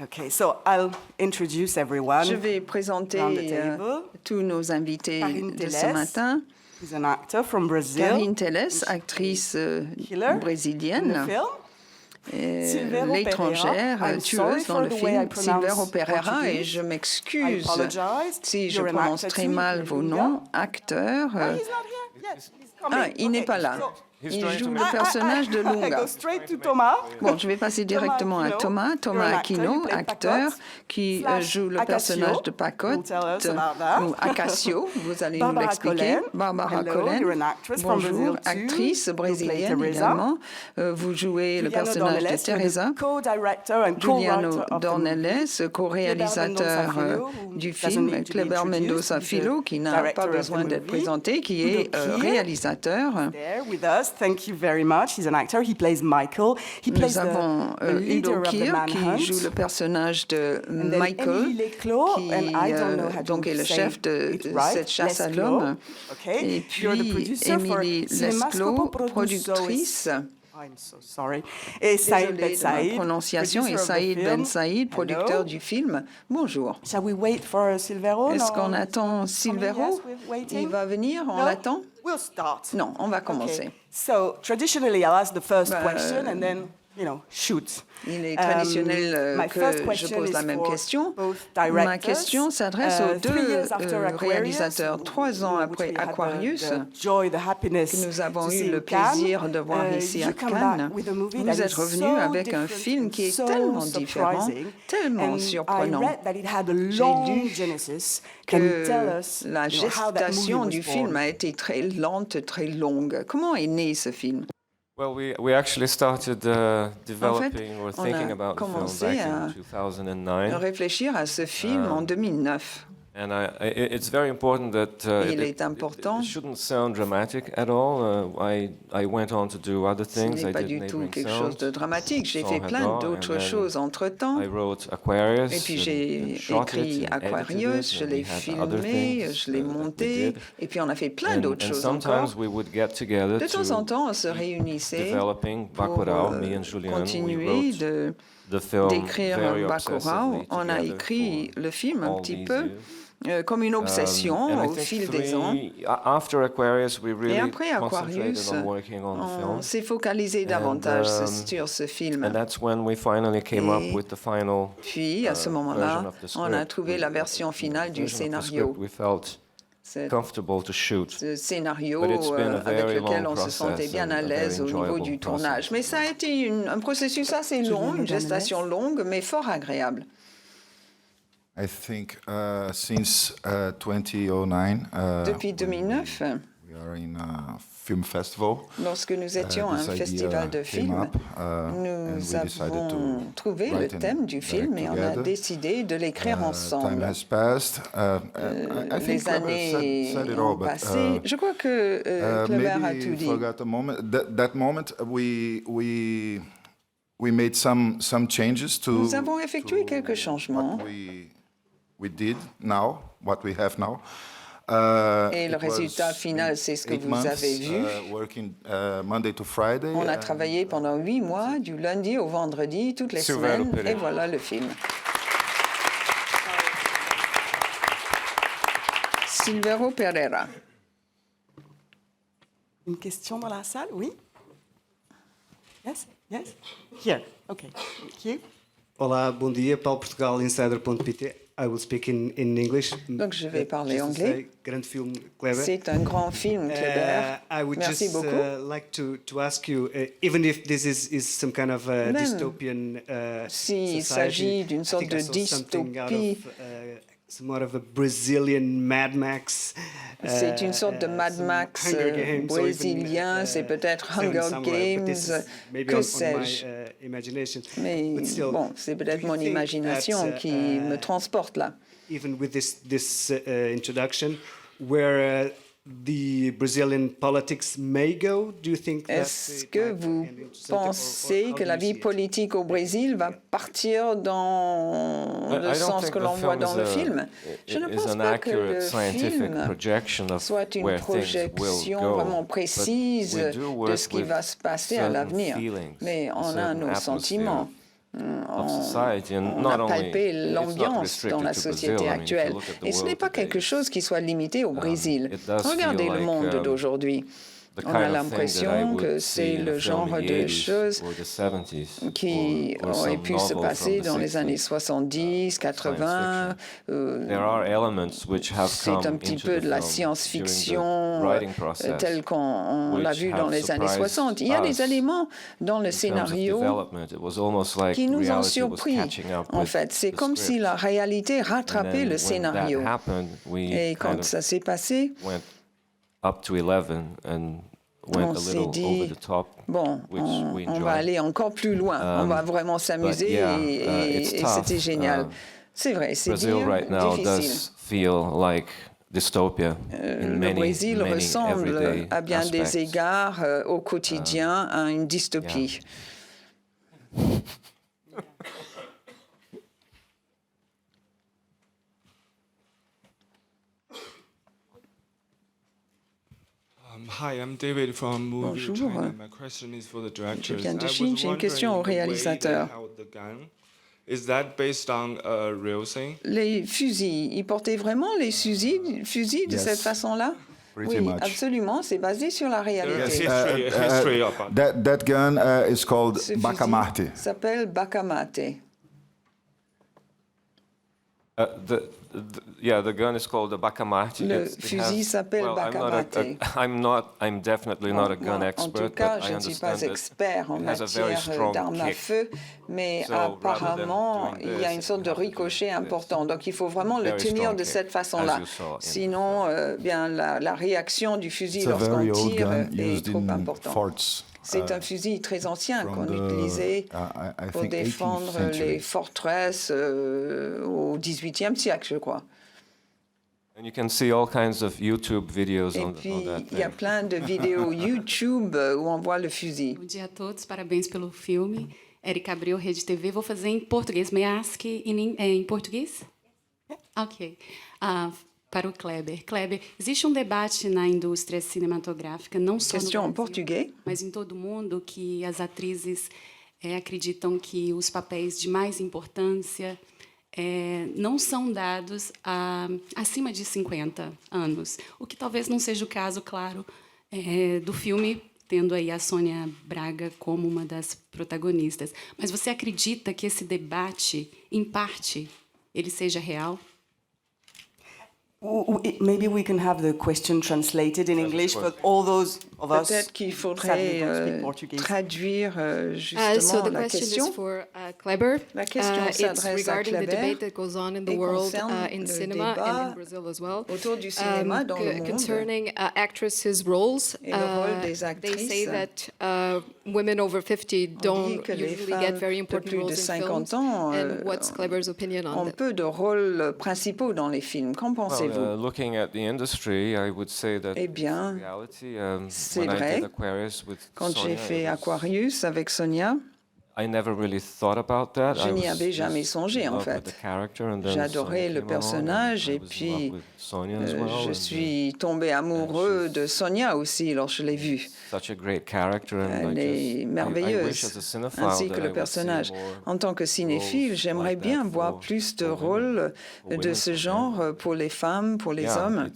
Okay, so I'll introduce everyone. Je vais présenter tous nos invités Karine de ce Tellez, matin. who's an actor from Brazil. Karine Tellez, actrice brésilienne, l'étrangère tueuse dans le film Silvério Pereira, et je m'excuse si je prononce très mal vos noms, acteur. Il n'est pas là. Il joue le personnage de Lunga. Bon, je vais passer directement à Thomas Aquino, acteur, qui joue le personnage de Pacotte, ou Acacio, vous allez nous l'expliquer. Barbara Collen, bonjour, actrice brésilienne également. Vous jouez le personnage de Teresa. Giuliano Dornelles, co-réalisateur du film. Kleber Mendoza Filho, qui n'a pas besoin d'être présenté, qui est réalisateur. Thank you very much. He's an actor. He plays Michael. Nous avons Udo Kier qui joue le personnage de Michael, qui donc est le chef de cette chasse à l'homme. Et puis Émilie Lesclos, productrice. I'm so sorry. Et Saïd Ben Saïd, prononciation, et Saïd Ben Saïd, producteur du film. Bonjour. Shall we wait for Silvério? Est-ce qu'on attend Silvério? Il va venir, on l'attend? We'll start. Non, on va commencer. Okay. So traditionally, I'll ask the first question and then, shoot. Il est traditionnel que je pose la même question. Ma question s'adresse aux deux réalisateurs. 3 ans après Aquarius, que nous avons eu le plaisir de voir ici à Cannes, vous êtes revenu avec un film qui est tellement différent, tellement surprenant. J'ai lu que la gestation du film a été très lente, très longue. Comment est né ce film? Well, we actually started developing or thinking about the film back in 2009. Réfléchir à ce film en 2009. And it's very important that it shouldn't sound dramatic at all. I went on to do other things. Ce n'est pas du tout quelque chose de dramatique. J'ai fait plein d'autres choses entre-temps. I wrote Aquarius. Et puis j'ai écrit Aquarius, je l'ai filmé, je l'ai monté, et puis on a fait plein d'autres choses encore. De temps en temps, on se réunissait pour continuer d'écrire Bacurau. On a écrit le film un petit peu comme une obsession au fil des ans. Et après Aquarius, on s'est focalisé davantage sur ce film. Et puis, à ce moment-là, on a trouvé la version finale du scénario. Ce scénario avec lequel on se sentait bien à l'aise au niveau du tournage. Mais ça a été un processus assez long, une gestation longue, mais fort agréable. I think since 2009, depuis 2009, we are in a film festival. Lorsque nous étions à un festival de films, nous avons trouvé le thème du film et on a décidé de l'écrire ensemble. Les années ont passé. Je crois que Kleber a tout dit. That moment, we made some changes to. Nous avons effectué quelques changements. We did now, what we have now. Et le résultat final, c'est ce que vous avez vu. Monday to Friday, on a travaillé pendant 8 mois, du lundi au vendredi, toutes les semaines, et voilà le film. Silvério Pereira. Une question dans la salle, oui? Yes? Here, okay. Thank you. Olá, bom dia, Paulo Portugal, Insider.pt. I will speak in English. Donc je vais parler anglais. C'est un grand film, Kleber. Merci beaucoup. I would just like to ask you, even if this is some kind of dystopian s'il s'agit d'une sorte de dystopie, somewhat of a Brazilian Mad Max. C'est une sorte de Mad Max brésilien, c'est peut-être Hunger Games, que sais-je. Mais bon, c'est peut-être mon imagination qui me transporte là. Even with this introduction, where the Brazilian politics may go, do you think that? Est-ce que vous pensez que la vie politique au Brésil va partir dans le sens que l'on voit dans le film? Je ne pense pas que le film soit une projection vraiment précise de ce qui va se passer à l'avenir, mais on a nos sentiments. on a palpé l'ambiance dans la société actuelle. Et ce n'est pas quelque chose qui soit limité au Brésil. Regardez le monde d'aujourd'hui. On a l'impression que c'est le genre de choses qui auraient pu se passer dans les années 70, 80. C'est un petit peu de la science-fiction telle qu'on l'a vu dans les années 60. Il y a des éléments dans le scénario qui nous ont surpris. En fait, c'est comme si la réalité rattrapait le scénario. Et quand ça s'est passé, on s'est dit, bon, on va aller encore plus loin, on va vraiment s'amuser et c'était génial. C'est vrai, c'est difficile. Le Brésil ressemble à bien des égards au quotidien à une dystopie. Hi, I'm David from Movie China. My question is for the directors. Je viens de Chine, j'ai une question au réalisateur. Is that based on a real thing? Les fusils, ils portaient vraiment les fusils de cette façon-là? Oui, absolument, c'est basé sur la réalité. That gun is called Bacamarte. S'appelle Bacamarte. The gun is called the Bacamarte. Le fusil s'appelle Bacamarte. I'm definitely not a gun expert. En tout cas, je ne suis pas expert en matière d'armes à feu, mais apparemment, il y a une sorte de ricochet important. Donc, il faut vraiment le tenir de cette façon-là. Sinon, bien, la réaction du fusil lorsqu'on tire est trop importante. C'est un fusil très ancien qu'on utilisait pour défendre les forteresses au XVIIIe siècle, je crois. And you can see all kinds of YouTube videos Et puis, il y a plein de vidéos YouTube où on voit le fusil. Bom dia a todos, parabéns pelo filme. Érica Abreu, Rede TV. Vou fazer em português. May I ask em português? Ok. Para o Kleber. Kleber, existe debate na indústria cinematográfica, não só no Brasil, mas em todo o mundo, que as atrizes acreditam que os papéis de mais importância não são dados acima de 50 anos. O que talvez não seja o caso, claro, do filme, tendo aí a Sônia Braga como uma das protagonistas. Mas você acredita que esse debate, em parte, ele seja real? Maybe we can have the question translated in English for all those of us. Peut-être qu'il faudrait traduire justement la question. For Kleber. La question s'adresse à Kleber. The debate that goes on in the world in cinema and in Brazil as well. Autour du cinéma dans le monde. Concerning actresses' roles. Et le rôle des actrices. They say that women over 50 don't usually get very important roles in films. And what's Kleber's opinion on that? On peu de rôles principaux dans les films. Qu'en pensez-vous? Looking at the industry, I would say that c'est vrai. Quand j'ai fait Aquarius avec Sonia, I never really thought about that. Je n'y avais jamais songé, en fait. J'adorais le personnage et puis je suis tombé amoureux de Sonia aussi lorsque je l'ai vue. Elle est merveilleuse, ainsi que le personnage. En tant que cinéphile, j'aimerais bien voir plus de rôles de ce genre pour les femmes, pour les hommes.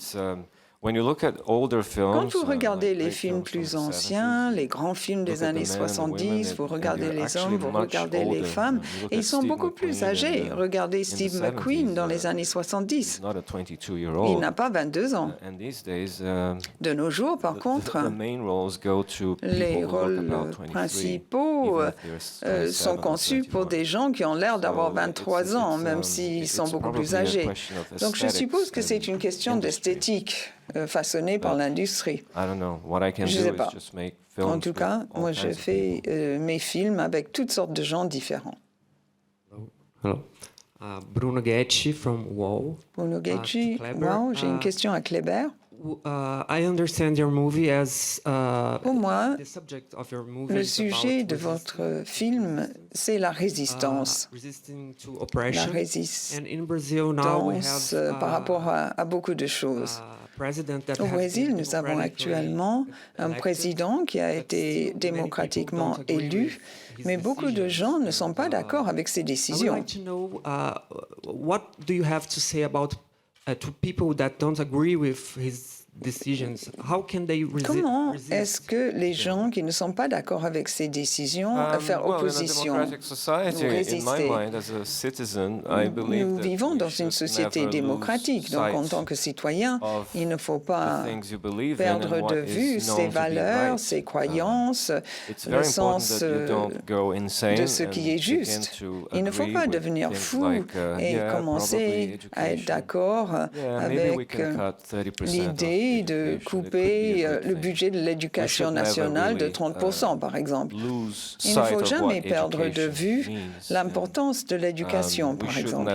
Quand vous regardez les films plus anciens, les grands films des années 70, vous regardez les hommes, vous regardez les femmes, et ils sont beaucoup plus âgés. Regardez Steve McQueen dans les années 70. Il n'a pas 22 ans. De nos jours, par contre, les rôles principaux sont conçus pour des gens qui ont l'air d'avoir 23 ans, même s'ils sont beaucoup plus âgés. Donc je suppose que c'est une question d'esthétique. Façonnée par l'industrie. Je ne sais pas. En tout cas, moi, je fais mes films avec toutes sortes de gens différents. Hello. Bruno Ghetti from WOW. Bruno Ghetti, WOW. J'ai une question à Kleber. I understand your movie as, pour moi, le sujet de votre film, c'est la résistance. La résistance par rapport à beaucoup de choses. Au Brésil, nous avons actuellement un président qui a été démocratiquement élu, mais beaucoup de gens ne sont pas d'accord avec ses décisions. What do you have to say about to people that don't agree with his decisions? How can they Comment est-ce que les gens qui ne sont pas d'accord avec ces décisions faire opposition ou résister? Nous vivons dans une société dématiques, donc en tant que citoyen, il ne faut pas perdre de vue ses valeurs, ses croyances, le sens de ce qui est juste. Il ne faut pas devenir fou et commencer à être d'accord avec l'idée de couper le budget de l'éducation nationale de 30%, par exemple. Il ne faut jamais perdre de vue l'importance de l'éducation, par exemple.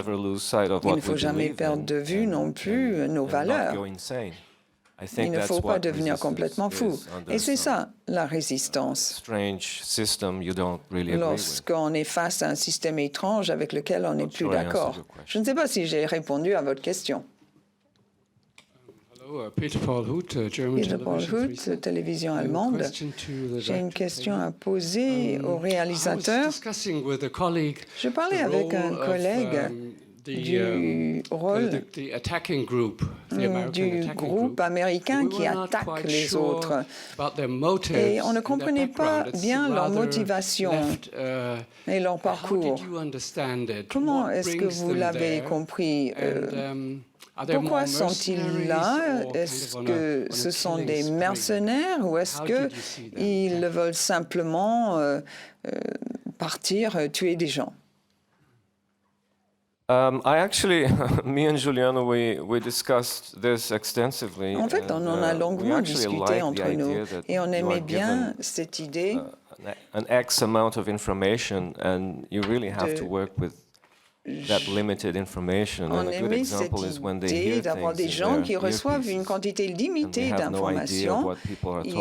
Il ne faut jamais perdre de vue non plus nos valeurs. Il ne faut pas devenir complètement fou. Et c'est ça, la résistance. Lorsqu'on est face à un système étrange avec lequel on n'est plus d'accord. Je ne sais pas si j'ai répondu à votre question. Peter Paul Hoot, télévision allemande. J'ai une question à poser au réalisateur. Je parlais avec un collègue du rôle du groupe américain qui attaque les autres. Et on ne comprenait pas bien leur motivation et leur parcours. Comment est-ce que vous l'avez compris? Pourquoi sont-ils là? Est-ce que ce sont des mercenaires ou est-ce qu'ils veulent simplement partir tuer des gens? Me and Giuliano, we discussed this extensively. En fait, on en a longuement discuté entre nous et on aimait bien cette idée an X amount of information, and you really have to work with that limited information. On aimait cette idée d'avoir des gens qui reçoivent une quantité limitée d'informations. Ils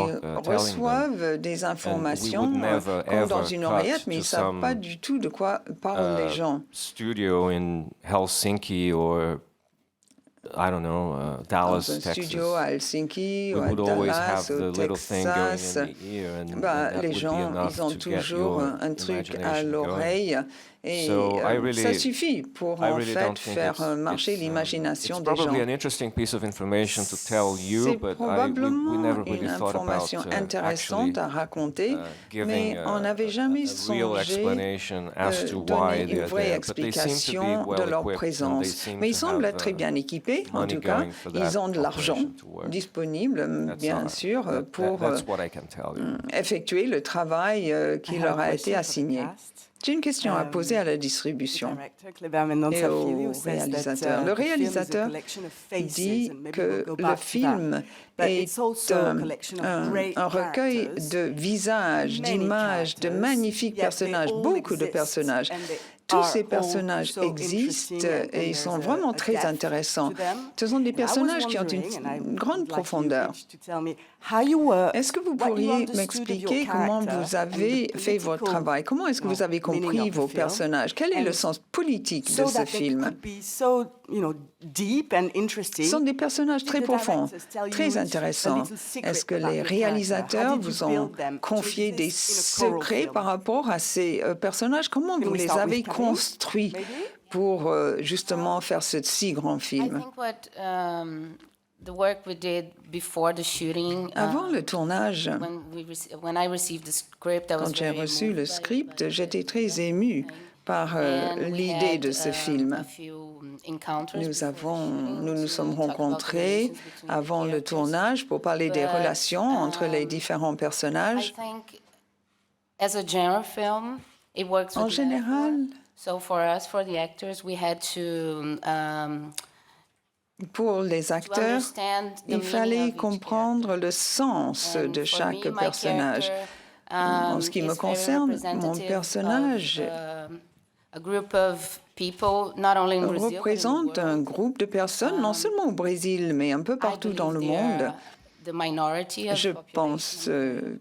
reçoivent des informations comme dans une oreillette, mais ils ne savent pas du tout de quoi parlent les gens. Studio in Helsinki or I don't know, Dallas, Texas. Studio à Helsinki ou à Dallas, au Texas. Les gens, ils ont toujours un truc à l'oreille. Et ça suffit pour en fait faire marcher l'imagination des gens. C'est probablement une information intéressante à raconter, mais on n'avait jamais songé donner une vraie explication de leur présence. Mais ils semblent être très bien équipés, en tout cas. Ils ont de l'argent disponible, bien sûr, pour effectuer le travail qui leur a été assigné. J'ai une question à poser à la distribution et au réalisateur. Le réalisateur dit que le film est un recueil de visages, d'images, de magnifiques personnages, beaucoup de personnages. Tous ces personnages existent et ils sont vraiment très intéressants. Ce sont des personnages qui ont une grande profondeur. Est-ce que vous pourriez m'expliquer comment vous avez fait votre travail? Comment est-ce que vous avez compris vos personnages? Quel est le sens politique de ce film? Ce sont des personnages très profonds, très intéressants. Est-ce que les réalisateurs vous ont confié des secrets par rapport à ces personnages? Comment vous les avez construits pour justement faire ce si grand film? Avant le tournage, quand j'ai reçu le script, j'étais très émue par l'idée de ce film. Nous nous sommes rencontrés avant le tournage pour parler des relations entre les différents personnages. En général, pour les acteurs, il fallait comprendre le sens de chaque personnage. En ce qui me concerne, mon personnage représente un groupe de personnes, non seulement au Brésil, mais un peu partout dans le monde. Je pense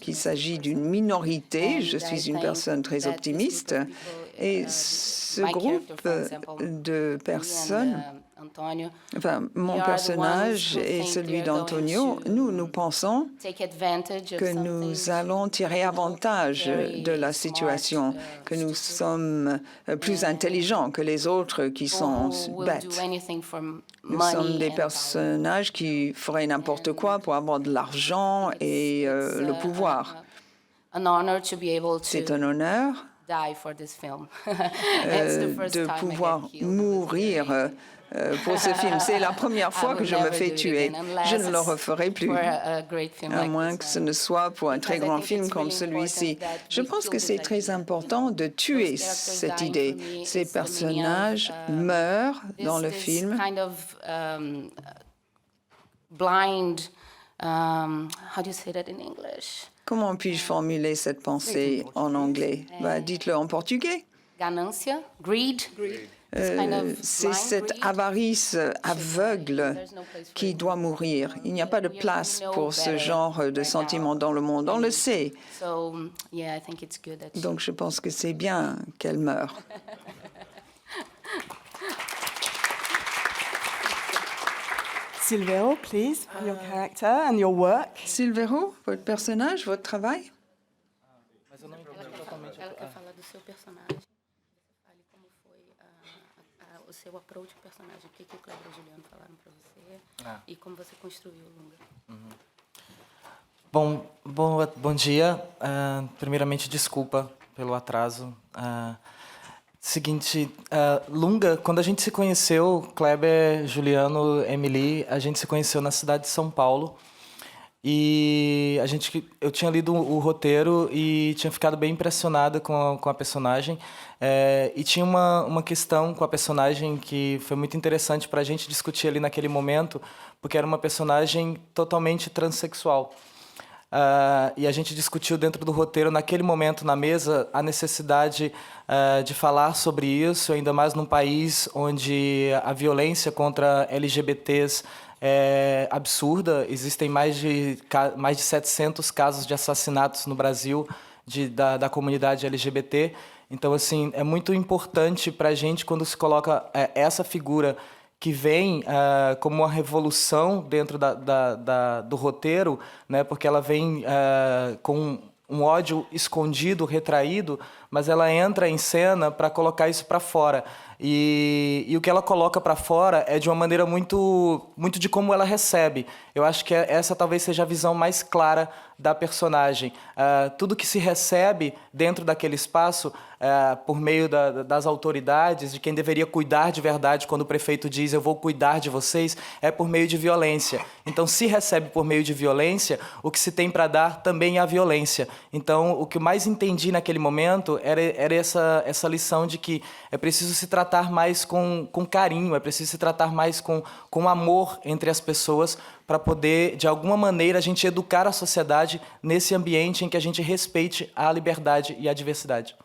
qu'il s'agit d'une minorité. Je suis une personne très optimiste. Et ce groupe de personnes, enfin, mon personnage et celui d'Antonio, nous pensons que nous allons tirer avantage de la situation, que nous sommes plus intelligents que les autres qui sont bêtes. Nous sommes des personnages qui feraient n'importe quoi pour avoir de l'argent et le pouvoir. C'est un honneur de pouvoir mourir pour ce film. C'est la première fois que je me fais tuer. Je ne le referai plus, à moins que ce ne soit pour un très grand film comme celui-ci. Je pense que c'est très important de tuer cette idée. Ces personnages meurent dans le film. Comment puis-je formuler cette pensée en anglais? Dites-le en portugais. C'est cette avarice aveugle qui doit mourir. Il n'y a pas de place pour ce genre de sentiment dans le monde. On le sait. Donc je pense que c'est bien qu'elle meure. Silvero, please, your character and your work. Silvero, votre personnage, votre travail. Ela fala do seu personagem. Fale como foi o seu approach ao personagem, o que o Kleber e o Juliano falaram para você e como você construiu o longa. Bom dia. Primeiramente, desculpa pelo atraso. Seguinte, Lunga, quando a gente se conheceu, Kleber, Juliano, Emily, a gente se conheceu na cidade de São Paulo. E eu tinha lido o roteiro e tinha ficado bem impressionada com a personagem. E tinha uma questão com a personagem que foi muito interessante para a gente discutir ali naquele momento, porque era uma personagem totalmente transexual. E a gente discutiu dentro do roteiro, naquele momento, na mesa, a necessidade de falar sobre isso, ainda mais num país onde a violência contra LGBTs é absurda. Existem mais de 700 casos de assassinatos no Brasil da comunidade LGBT. Então, assim, é muito importante para a gente quando se coloca essa figura que vem como uma revolução dentro do roteiro, né, porque ela vem com um ódio escondido, retraído, mas ela entra em cena para colocar isso para fora. E o que ela coloca para fora é de uma maneira muito de como ela recebe. Eu acho que essa talvez seja a visão mais clara da personagem. Tudo que se recebe dentro daquele espaço, por meio das autoridades, de quem deveria cuidar de verdade, quando o prefeito diz eu vou cuidar de vocês, é por meio de violência. Então, se recebe por meio de violência, o que se tem para dar também é a violência. Então, o que eu mais entendi naquele momento era essa lição de que é preciso se tratar mais com carinho, é preciso se tratar mais com amor entre as pessoas, para poder, de alguma maneira, a gente educar a sociedade nesse ambiente em que a gente respeite a liberdade e a diversidade.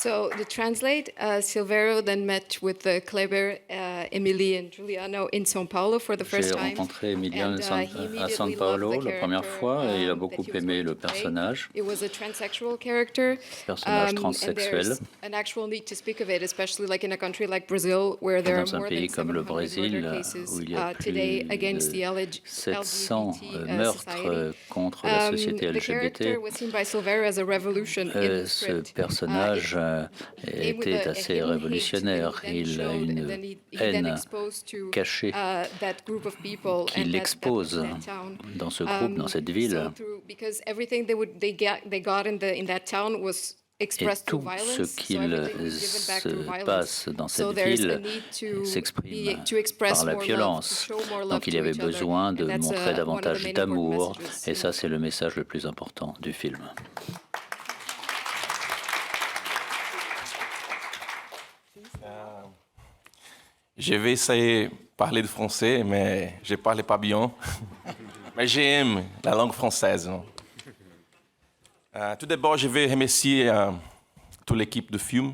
So to translate, Silvero then met with Kleber, Emily and Juliano in São Paulo for the first time. J'ai rencontré Emiliano à São Paulo la première fois et il a beaucoup aimé le personnage. It was a transsexual character. Personnage transsexuel. And there's an actual need to speak of it, especially like in a country like Brazil, where there are more than 700 murder cases today against the 700 meurtres contre la société LGBT. The character was seen by Silvero as a revolution in the script. Ce personnage était assez révolutionnaire. Il a une haine cachée qu'il expose dans ce groupe, dans cette ville. Et tout ce qu'il se passe dans cette ville s'exprime par la violence. Donc il y avait besoin de montrer davantage d'amour, et ça c'est le message le plus important du film. Je vais essayer de parler de français, mais je ne parle pas bien. Mais j'aime la langue française. Tout d'abord, je vais remercier toute l'équipe de film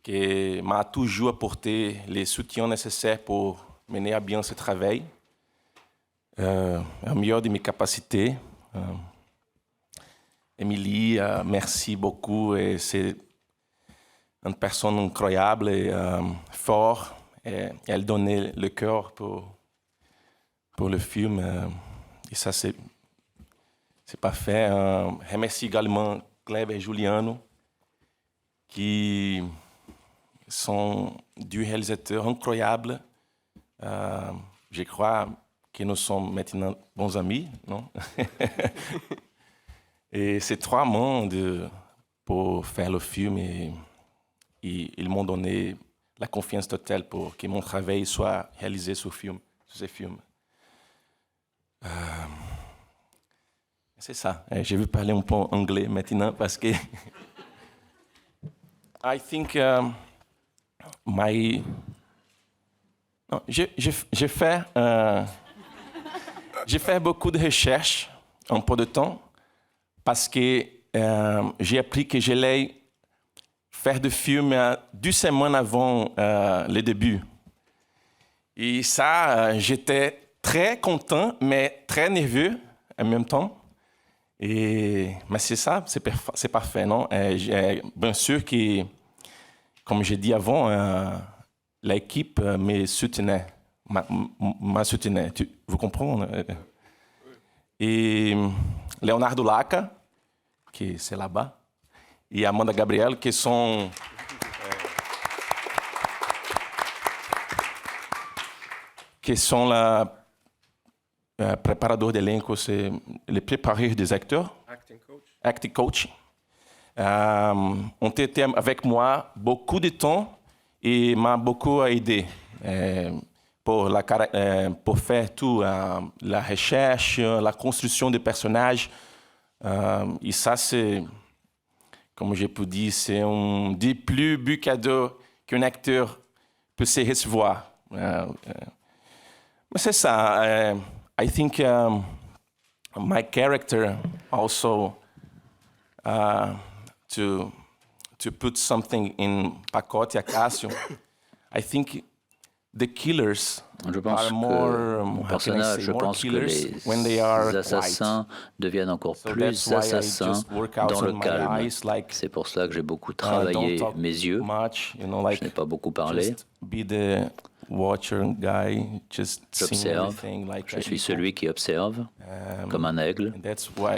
qui m'a toujours apporté les soutiens nécessaires pour mener à bien ce travail. au meilleur de mes capacités. Émilie, merci beaucoup. Et c'est une personne incroyable et forte. Et elle donnait le cœur pour le film. Et ça, c'est parfait. Je remercie également Kleber et Juliano, qui sont deux réalisateurs incroyables. Je crois que nous sommes maintenant bons amis, non? Et c'est 3 mois pour faire le film et ils m'ont donné la confiance totale pour que mon travail soit réalisé sur ce film. C'est ça. Je vais parler un peu anglais maintenant parce que I think j'ai fait beaucoup de recherches en peu de temps parce que j'ai appris que j'allais faire des films 2 semaines avant le début. Et ça, j'étais très content, mais très nerveux en même temps. Mais c'est ça, c'est parfait, non? Bien sûr que, comme j'ai dit avant, l'équipe me soutenait, m'a soutenait. Vous comprenez? Et Leonardo Laca, que c'est là-bas, et Amanda Gabriel, qui sont la préparador d'elenco, c'est les préparateurs des acteurs, acting coach. Ont été avec moi beaucoup de temps et m'a beaucoup aidé pour faire tout, la recherche, la construction des personnages. Et ça, c'est, comme je peux dire, c'est un des plus beaux cadeaux qu'un acteur peut se recevoir. Mais c'est ça. I think my character also to put something in Pacote Acácio. I think the killers are more, mon personnage, je pense que les assassins deviennent encore plus assassins dans le calme. C'est pour cela que j'ai beaucoup travaillé mes yeux. Je n'ai pas beaucoup parlé. J'observe. Je suis celui qui observe, comme un aigle. Voilà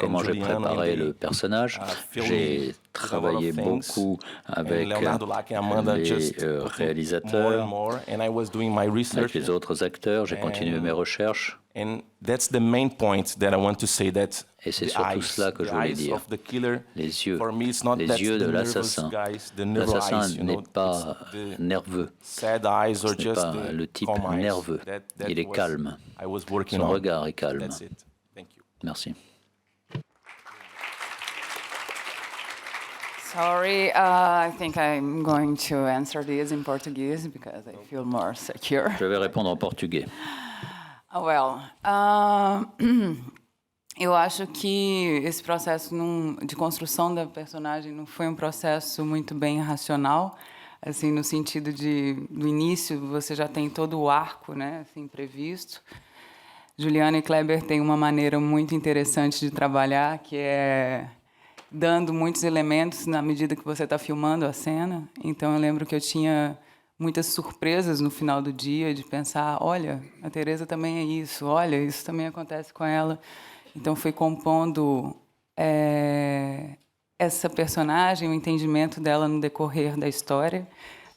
comment j'ai préparé le personnage. J'ai travaillé beaucoup avec les réalisateurs, avec les autres acteurs. J'ai continué mes recherches. Et c'est surtout cela que je voulais dire. Les yeux de l'assassin. L'assassin n'est pas nerveux. Ce n'est pas le type nerveux. Il est calme. Son regard est calme. Merci. Sorry, I think I'm going to answer this in Portuguese because I feel more secure. Je vais répondre en portugais. Well, eu acho que esse processo de construção da personagem não foi um processo muito bem racional, assim, no sentido do início você já tem todo o arco, né, assim, previsto. Juliano e Kleber têm uma maneira muito interessante de trabalhar, que é dando muitos elementos na medida que você está filmando a cena. Então, eu lembro que eu tinha muitas surpresas no final do dia, de pensar, olha, a Teresa também é isso, olha, isso também acontece com ela. Então, fui compondo essa personagem, o entendimento dela no decorrer da história,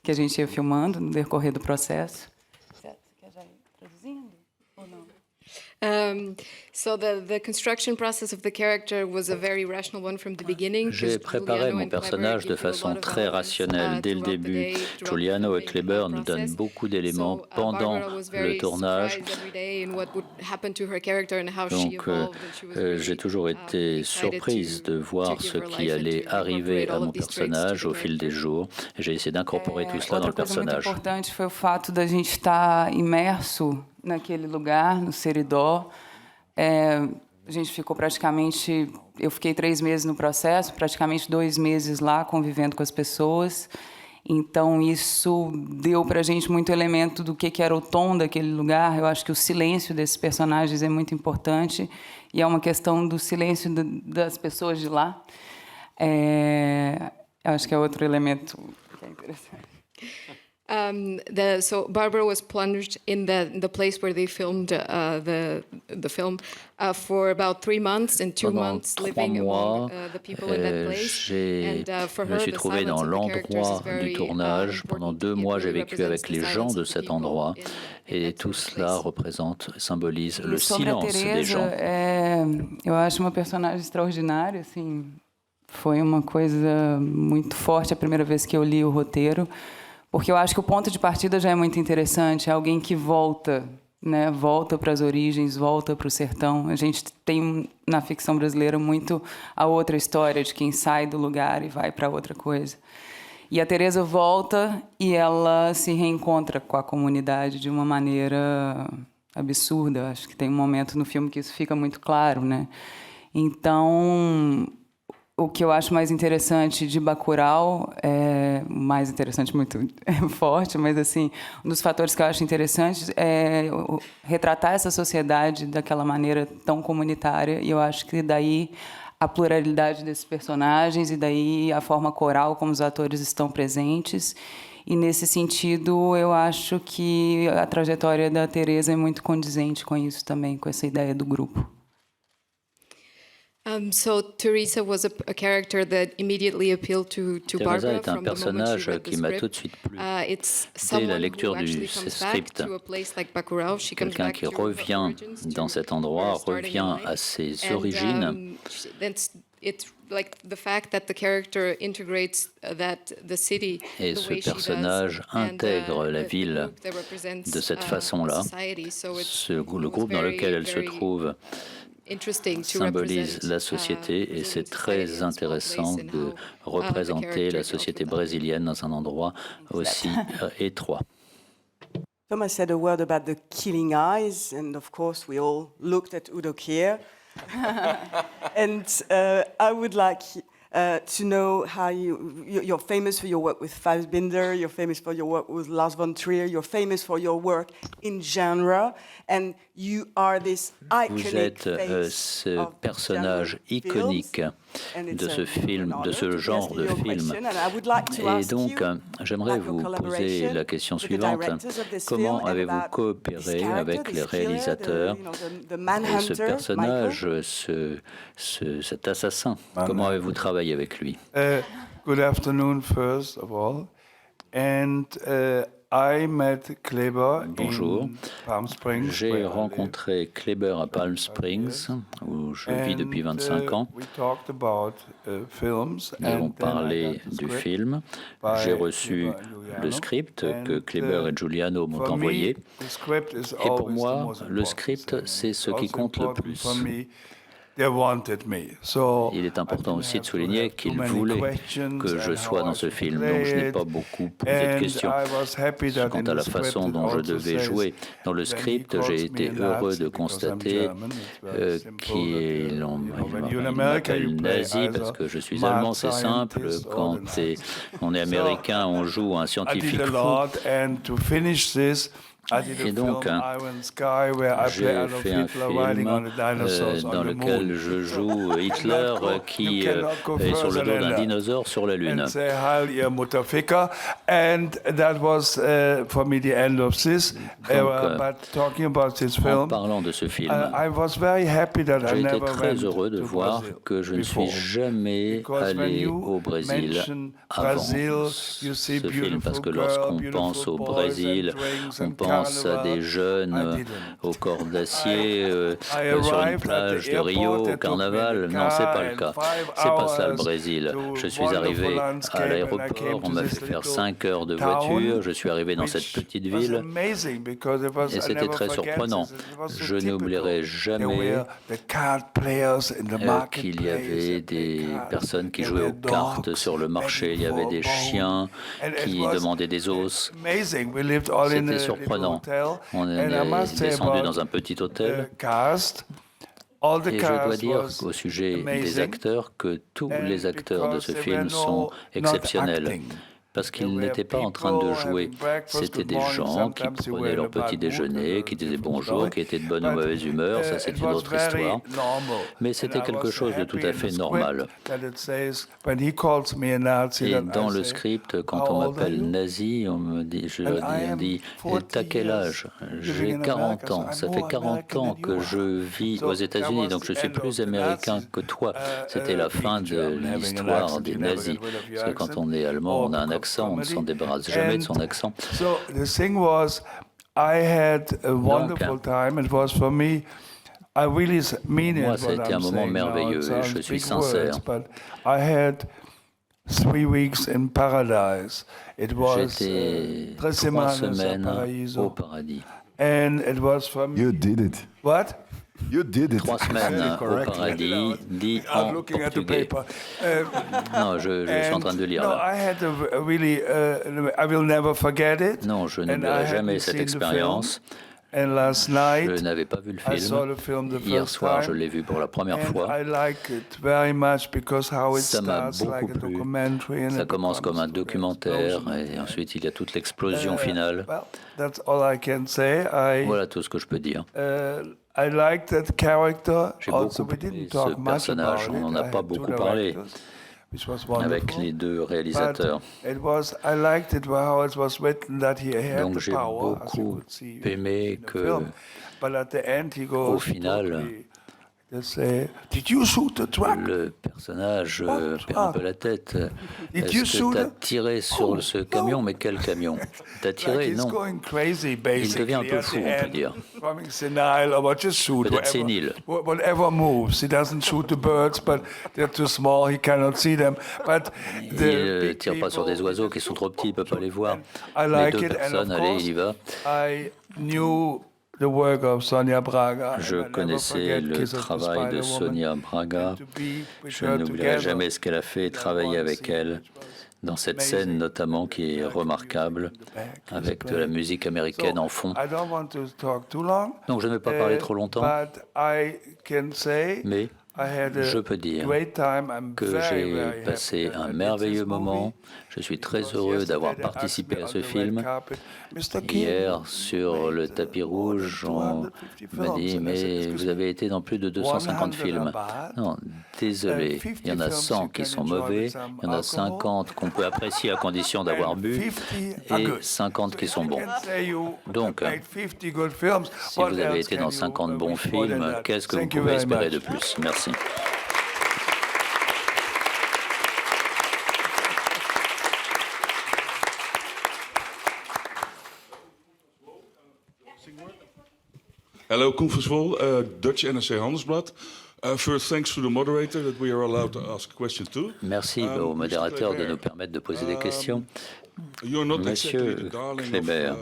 que a gente ia filmando, no decorrer do processo. Você quer já ir traduzindo ou não? So the construction process of the character was a very rational one from the beginning. J'ai préparé mon personnage de façon très rationnelle dès le début. Juliano et Kleber nous donnent beaucoup d'éléments pendant le tournage. Donc, j'ai toujours été surprise de voir ce qui allait arriver à mon personnage au fil des jours. J'ai essayé d'incorporer tout cela dans le personnage. Outra coisa muito importante foi o fato da gente estar imerso naquele lugar, no Seridó. A gente ficou eu fiquei 3 meses no processo, praticamente 2 meses lá convivendo com as pessoas. Então, isso deu para a gente muito elemento do que era o tom daquele lugar. Eu acho que o silêncio desses personagens é muito importante, e é uma questão do silêncio das pessoas de lá. Eu acho que é outro elemento que é interessante. So Barbara was plunged in the place where they filmed the film for about 3 months and 2 months living among the people in that place. Je me suis trouvé dans l'endroit du tournage. Pendant 2 mois, j'ai vécu avec les gens de cet endroit. Et tout cela représente, symbolise le silence des gens. Eu acho uma personagem extraordinária. Assim, foi uma coisa muito forte a primeira vez que eu li o roteiro. Porque eu acho que o ponto de partida já é muito interessante. É alguém que volta, né? Volta para as origens, volta para o sertão. A gente tem na ficção brasileira muito a outra história de quem sai do lugar e vai para outra coisa. E a Teresa volta e ela se reencontra com a comunidade de uma maneira absurda. Acho que tem um momento no filme que isso fica muito claro, né? Então, o que eu acho mais interessante de Bacurau, mais interessante, muito forte, mas assim, um dos fatores que eu acho interessantes é retratar essa sociedade daquela maneira tão comunitária, e eu acho que daí a pluralidade desses personagens e daí a forma coral como os atores estão presentes. E nesse sentido, eu acho que a trajetória da Teresa é muito condizente com isso também, com essa ideia do grupo. So Teresa was a character that immediately appealed to Barbara est un personnage qui m'a tout de suite plu. Dès la lecture du script, quelqu'un qui revient dans cet endroit, revient à ses origines. Et ce personnage intègre la ville de cette façon-là. Le groupe dans lequel elle se trouve symbolise la société, et c'est très intéressant de représenter la société brésilienne dans un endroit aussi étroit. Thomas said a word about the killing eyes, and of course we all looked at Udo Kier. And I would like to know how you're famous for your work with Fassbinder, you're famous for your work with Lars von Trier, you're famous for your work in genre, and you are this iconic Vous êtes ce personnage iconique de ce film, de ce genre de film. Et donc, j'aimerais vous poser la question suivante. Comment avez-vous coopéré avec les réalisateurs et ce personnage, cet assassin? Comment avez-vous travaillé avec lui? Good afternoon, first of all. And I met Kleber Bonjour. in Palm Springs. J'ai rencontré Kleber à Palm Springs, où je vis depuis 25 ans. Nous avons parlé du film. J'ai reçu le script que Kleber et Giuliano m'ont envoyé. Et pour moi, le script, c'est ce qui compte le plus. Il est important aussi de souligner qu'ils voulaient que je sois dans ce film, donc je n'ai pas beaucoup posé de questions. Quant à la façon dont je devais jouer dans le script, j'ai été heureux de constater qu'ils m'appellent nazi parce que je suis allemand, c'est simple. Quand on est américain, on joue un scientifique fou. Et donc, j'ai fait un film dans lequel je joue Hitler qui est sur le dos d'un dinosaure sur la Lune. En parlant de ce film, j'ai été très heureux de voir que je ne suis jamais allé au Brésil avant ce film, parce que lorsqu'on pense au Brésil, on pense à des jeunes au corps d'acier sur une plage de Rio au carnaval. Non, c'est pas le cas. C'est pas ça le Brésil. Je suis arrivé à l'aéroport, on m'a fait faire 5 heures de voiture. Je suis arrivé dans cette petite ville et c'était très surprenant. Je n'oublierai jamais qu'il y avait des personnes qui jouaient aux cartes sur le marché. Il y avait des chiens qui demandaient des os. C'était surprenant. On est descendu dans un petit hôtel. Et je dois dire au sujet des acteurs que tous les acteurs de ce film sont exceptionnels. parce qu'ils n'étaient pas en train de jouer. C'était des gens qui prenaient leur petit déjeuner, qui disaient bonjour, qui étaient de bonne ou mauvaise humeur, ça c'est une autre histoire. Mais c'était quelque chose de tout à fait normal. Et dans le script, quand on m'appelle nazi, je leur dis « T'as quel âge ?» J'ai 40 ans. Ça fait 40 ans que je vis aux États-Unis, donc je suis plus américain que toi. C'était la fin de l'histoire des nazis. Parce que quand on est allemand, on a un accent, on ne s'en débarrasse jamais de son accent. Donc, moi, ça a été un moment merveilleux et je suis sincère. J'étais 3 semaines au paradis. You did it. What? You did it. 3 semaines au paradis, dit en portugais. Non, je suis en train de lire là. Non, je n'oublierai jamais cette expérience. Je n'avais pas vu le film. Hier soir, je l'ai vu pour la première fois. Ça m'a beaucoup plu. Ça commence comme un documentaire et ensuite il y a toute l'explosion finale. Voilà tout ce que je peux dire. J'ai beaucoup aimé ce personnage, on n'en a pas beaucoup parlé avec les 2 réalisateurs. Donc j'ai beaucoup aimé que, au final, le personnage perd un peu la tête. Est-ce que tu as tiré sur ce camion? Mais quel camion? Tu as tiré? Non. Il devient un peu fou, on peut dire. Peut-être sénile. Il ne tire pas sur des oiseaux qui sont trop petits, il ne peut pas les voir. Les 2 personnes, allez, il y va. Je connaissais le travail de Sonia Braga. Je n'oublierai jamais ce qu'elle a fait, travailler avec elle, dans cette scène notamment qui est remarquable, avec de la musique américaine en fond. Donc je ne vais pas parler trop longtemps, mais je peux dire que j'ai passé un merveilleux moment. Je suis très heureux d'avoir participé à ce film. Hier, sur le tapis rouge, on m'a dit « Mais vous avez été dans plus de 250 films. » Non, désolé, il y en a 100 qui sont mauvais, il y en a 50 qu'on peut apprécier à condition d'avoir bu, et 50 qui sont bons. Donc, si vous avez été dans 50 bons films, qu'est-ce que vous pouvez espérer de plus? Merci. Hello, Koen Verswol, Dutch NRC Handelsblad. First, thanks to the moderator that we are allowed to ask questions to. Merci au modérateur de nous permettre de poser des questions. Monsieur Kleber,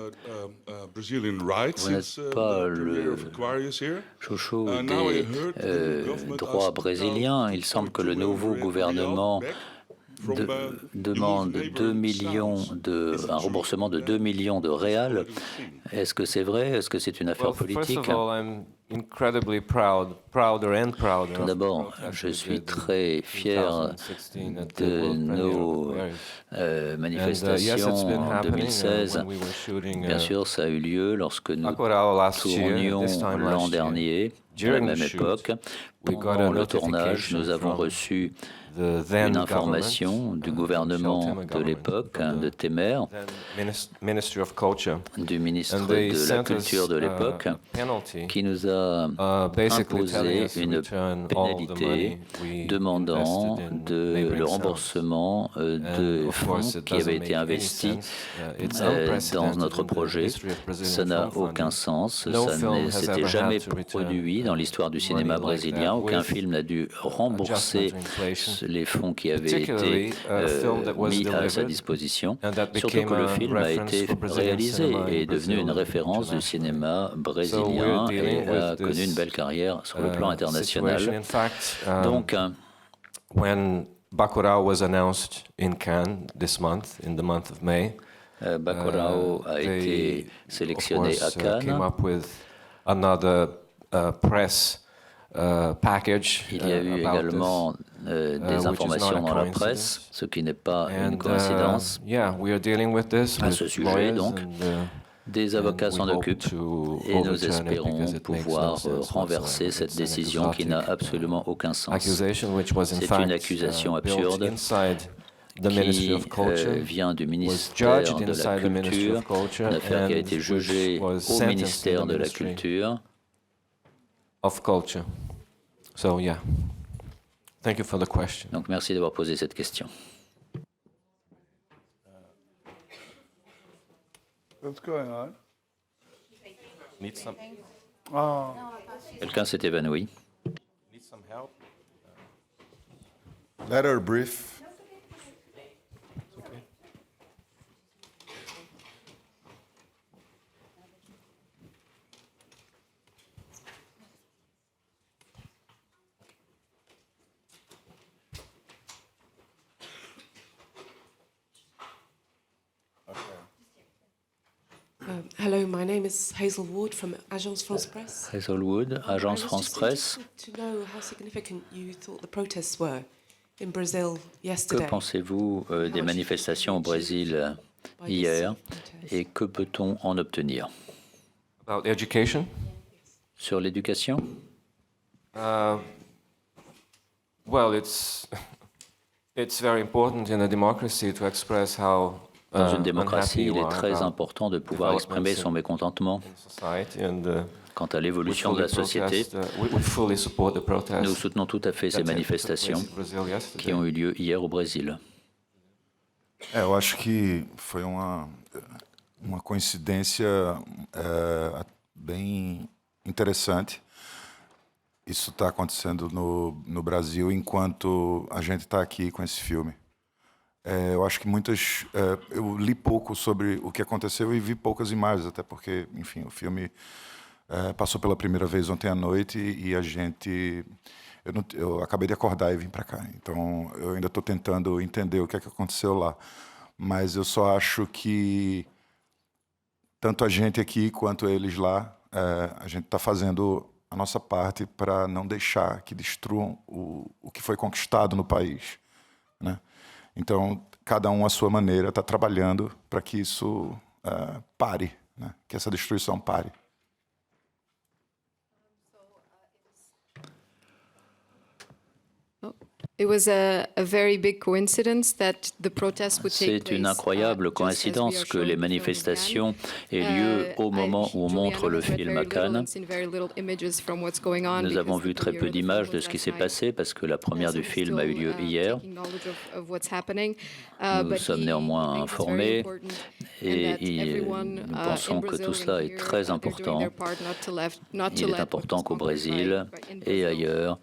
vous n'êtes pas le chouchou des droits brésiliens. Il semble que le nouveau gouvernement demande un remboursement de 2 millions de réals. Est-ce que c'est vrai? Est-ce que c'est une affaire politique? Tout d'abord, je suis très fier de nos manifestations en 2016. Bien sûr, ça a eu lieu lorsque nous tournions l'an dernier, à la même époque. Pendant le tournage, nous avons reçu une information du gouvernement de l'époque, de Temer, du ministre de la Culture de l'époque, qui nous a imposé une pénalité demandant le remboursement de fonds qui avaient été investis dans notre projet. Ça n'a aucun sens, ça ne s'était jamais produit dans l'histoire du cinéma brésilien. Aucun film n'a dû rembourser les fonds qui avaient été mis à sa disposition, surtout que le film a été réalisé et est devenu une référence du cinéma brésilien et a connu une belle carrière sur le plan international. Donc, when Bacurau was announced in Cannes this month, in the month of May, Bacurau a été sélectionné à Cannes. Came up with another press package. Il y a eu également des informations dans la presse, ce qui n'est pas une coïncidence. À ce sujet, donc, des avocats s'en occupent et nous espérons pouvoir renverser cette décision qui n'a absolument aucun sens. C'est une accusation absurde qui vient du ministère de la Culture, une affaire qui a été jugée au ministère de la Culture. Donc merci d'avoir posé cette question. What's going on? Quelqu'un s'est évanoui. Letter brief. Hello, my name is Hazel Ward from Agence France Presse. Hazel Wood, Agence France Presse. To know how significant you thought the protests were in Brazil Que yesterday. pensez-vous des manifestations au Brésil hier et que peut-on en obtenir? About education? Sur l'éducation? Well, it's very important in a democracy to express how Dans une démocratie, il est très important de pouvoir exprimer son mécontentement quant à l'évolution de la société. Nous soutenons tout à fait ces manifestations qui ont eu lieu hier au Brésil. Eu acho que foi uma coincidência bem interessante. Isso está acontecendo no Brasil enquanto a gente está aqui com esse filme. Eu acho que eu li pouco sobre o que aconteceu e vi poucas imagens, até porque, enfim, o filme passou pela primeira vez ontem à noite e a gente... Eu acabei de acordar e vim para cá, então eu ainda estou tentando entender o que é que aconteceu lá. Mas eu só acho que tanto a gente aqui quanto eles lá, a gente está fazendo a nossa parte para não deixar que destruam o que foi conquistado no país, né? Então, cada um à sua maneira está trabalhando para que isso pare, né? Que essa destruição pare. C'est une incroyable coïncidence que les manifestations aient lieu au moment où on montre le film à Cannes. Nous avons vu très peu d'images de ce qui s'est passé parce que la première du film a eu lieu hier. Nous sommes néanmoins informés et nous pensons que tout cela est très important. Il est important qu'au Brésil et ailleurs,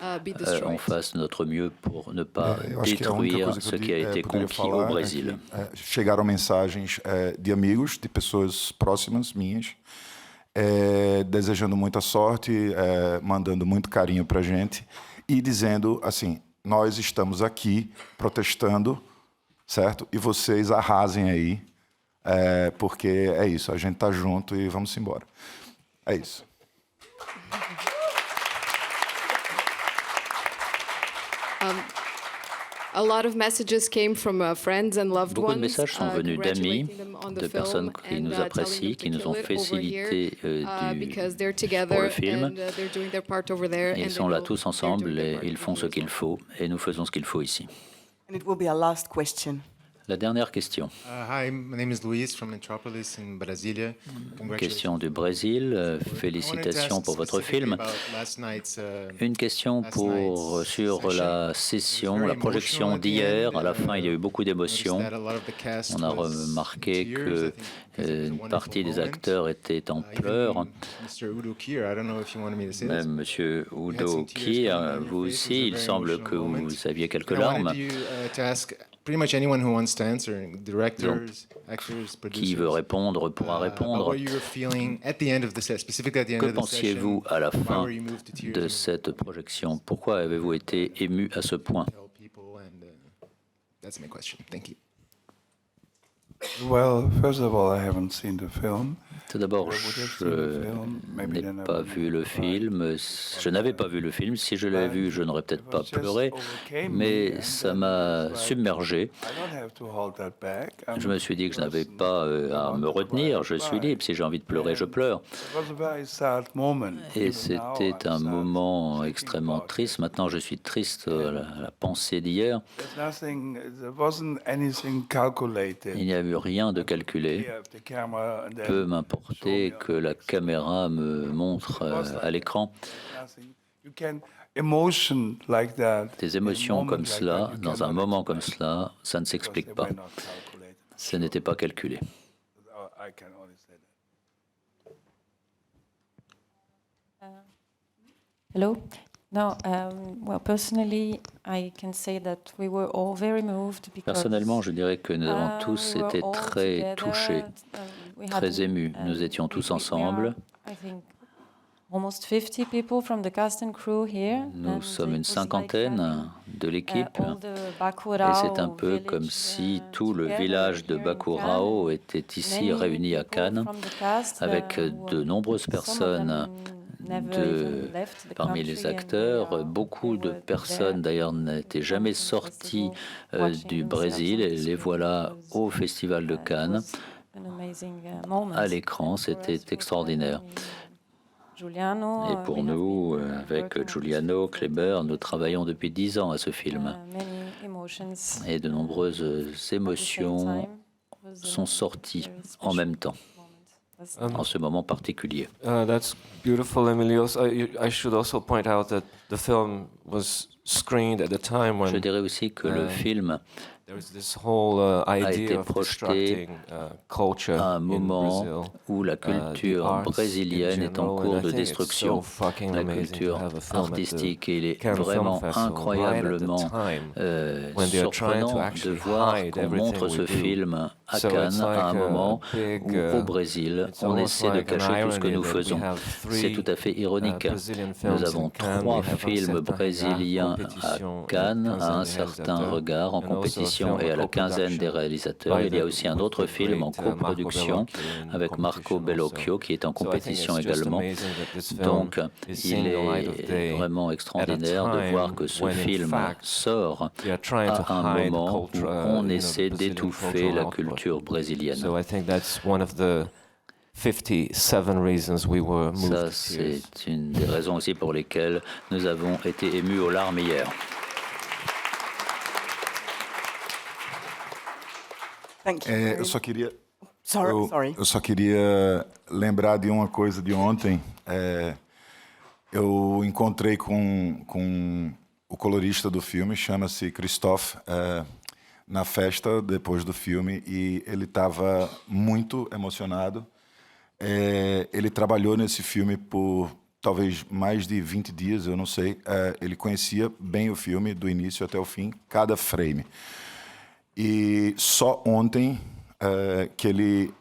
on fasse notre mieux pour ne pas détruire ce qui a été conquis au Brésil. Chegaram mensagens de amigos, de pessoas próximas minhas, desejando muita sorte, mandando muito carinho para a gente e dizendo assim, nós estamos aqui protestando, certo? E vocês arrasem aí, porque é isso, a gente está junto e vamos embora. É isso. Beaucoup de messages sont venus d'amis, de personnes qui nous apprécient, qui nous ont félicité pour le film. Ils sont là tous ensemble et ils font ce qu'il faut et nous faisons ce qu'il faut ici. And it will be our last question. La dernière question. Hi, my name is Luis from Metropolis in Brasilia. Question du Brésil. Félicitations pour votre film. Une question sur la session, la projection d'hier. À la fin, il y a eu beaucoup d'émotions. On a remarqué que une partie des acteurs était en pleurs. Même Monsieur Udo Kier, vous aussi, il semble que vous aviez quelques larmes. Donc, qui veut répondre pourra répondre. Que pensiez-vous à la fin de cette projection? Pourquoi avez-vous été ému à ce point? Well, first of all, I haven't seen the film. Tout d'abord, je n'ai pas vu le film. Je n'avais pas vu le film. Si je l'avais vu, je n'aurais peut-être pas pleuré, mais ça m'a submergé. Je me suis dit que je n'avais pas à me retenir. Je suis libre. Si j'ai envie de pleurer, je pleure. Et c'était un moment extrêmement triste. Maintenant, je suis triste à la pensée d'hier. Il n'y a eu rien de calculé. Peu m'importe que la caméra me montre à l'écran. Des émotions comme cela, dans un moment comme cela, ça ne s'explique pas. Ce n'était pas calculé. Hello. No, well, personally, I can say that we were all very moved because personnellement, je dirais que nous avons tous été très touchés, très émus. Nous étions tous ensemble. Almost 50 people from the cast and crew here. Nous sommes une cinquantaine de l'équipe et c'est un peu comme si tout le village de Bakurao était ici réuni à Cannes avec de nombreuses personnes. Parmi les acteurs, beaucoup de personnes d'ailleurs n'étaient jamais sorties du Brésil et les voilà au Festival de Cannes. À l'écran, c'était extraordinaire. Et pour nous, avec Giuliano Kleber, nous travaillons depuis 10 ans à ce film. Et de nombreuses émotions sont sorties en même temps. En ce moment particulier. That's beautiful, Emilios. I should also point out that the film was screened at the time when. Je dirais aussi que le film a été projeté à un moment où la culture brésilienne est en cours de destruction, la culture artistique. Et il est vraiment incroyablement surprenant de voir qu'on montre ce film à Cannes à un moment où au Brésil, on essaie de cacher tout ce que nous faisons. C'est tout à fait ironique. Nous avons 3 films brésiliens à Cannes, à un certain regard en compétition et à la quinzaine des réalisateurs. Il y a aussi un autre film en coproduction avec Marco Bellocchio qui est en compétition également. Donc, il est vraiment extraordinaire de voir que ce film sort à un moment où on essaie d'étouffer la culture brésilienne. So I think that's one of the 57 reasons we were moved. Ça, c'est une des raisons aussi pour lesquelles nous avons été émus aux larmes hier. Eu só queria eu só queria lembrar de uma coisa de ontem. Eu encontrei com o colorista do filme, chama-se Christophe, na festa depois do filme, e ele estava muito emocionado. Ele trabalhou nesse filme por talvez mais de 20 dias, eu não sei. Ele conhecia bem o filme do início até o fim, cada frame. E só ontem que ele,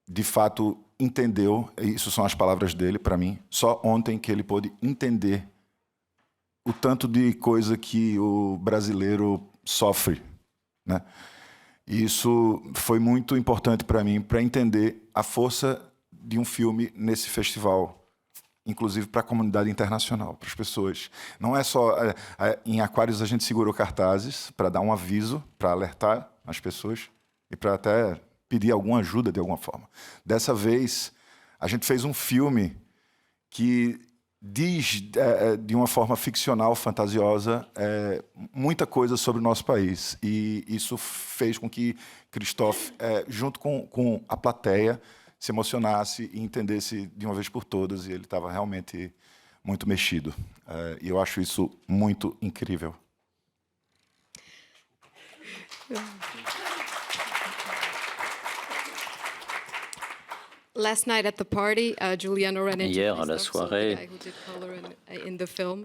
de fato, entendeu, isso são as palavras dele para mim, só ontem que ele pôde entender o tanto de coisa que o brasileiro sofre, né? E isso foi muito importante para mim, para entender a força de um filme nesse festival, inclusive para a comunidade internacional, para as pessoas. Não é só... em Aquários a gente segurou cartazes para dar um aviso, para alertar as pessoas e para até pedir alguma ajuda de alguma forma. Dessa vez, a gente fez um filme que diz de uma forma ficcional, fantasiosa, muita coisa sobre o nosso país. E isso fez com que Christophe, junto com a plateia, se emocionasse e entendesse de uma vez por todas. E ele estava realmente muito mexido. E eu acho isso muito incrível. Last night at the party, Giuliano ran into hier à la soirée, une personne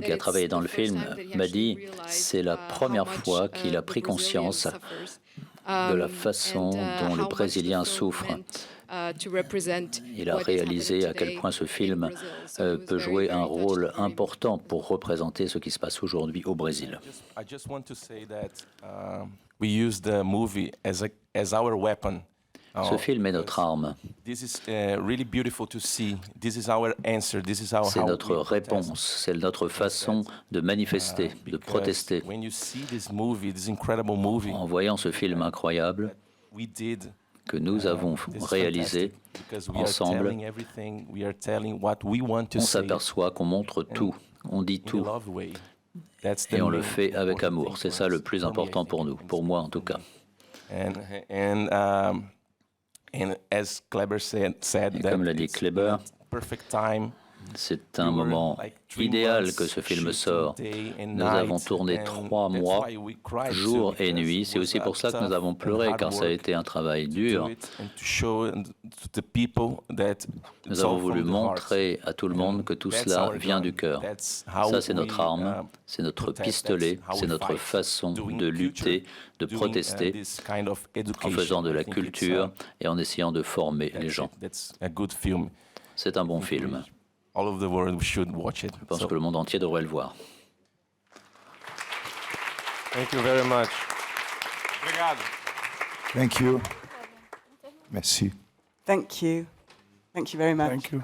qui a travaillé dans le film m'a dit c'est la première fois qu'il a pris conscience de la façon dont les Brésiliens souffrent. Il a réalisé à quel point ce film peut jouer un rôle important pour représenter ce qui se passe aujourd'hui au Brésil. I just want to say that we use the movie as our weapon. Ce film est notre arme. C'est notre réponse, c'est notre façon de manifester, de protester. En voyant ce film incroyable que nous avons réalisé ensemble, on s'aperçoit qu'on montre tout, on dit tout. Et on le fait avec amour. C'est ça le plus important pour nous, pour moi en tout cas. Et comme l'a dit Kleber, c'est un moment idéal que ce film sort. Nous avons tourné 3 mois, jour et nuit. C'est aussi pour ça que nous avons pleuré, car ça a été un travail dur. Nous avons voulu montrer à tout le monde que tout cela vient du cœur. Ça, c'est notre arme, c'est notre pistolet, c'est notre façon de lutter, de protester, en faisant de la culture et en essayant de former les gens. C'est un bon film. Je pense que le monde entier devrait le voir. Thank you very much. Obrigado. Thank you. Merci. Thank you. Thank you very much. Thank you.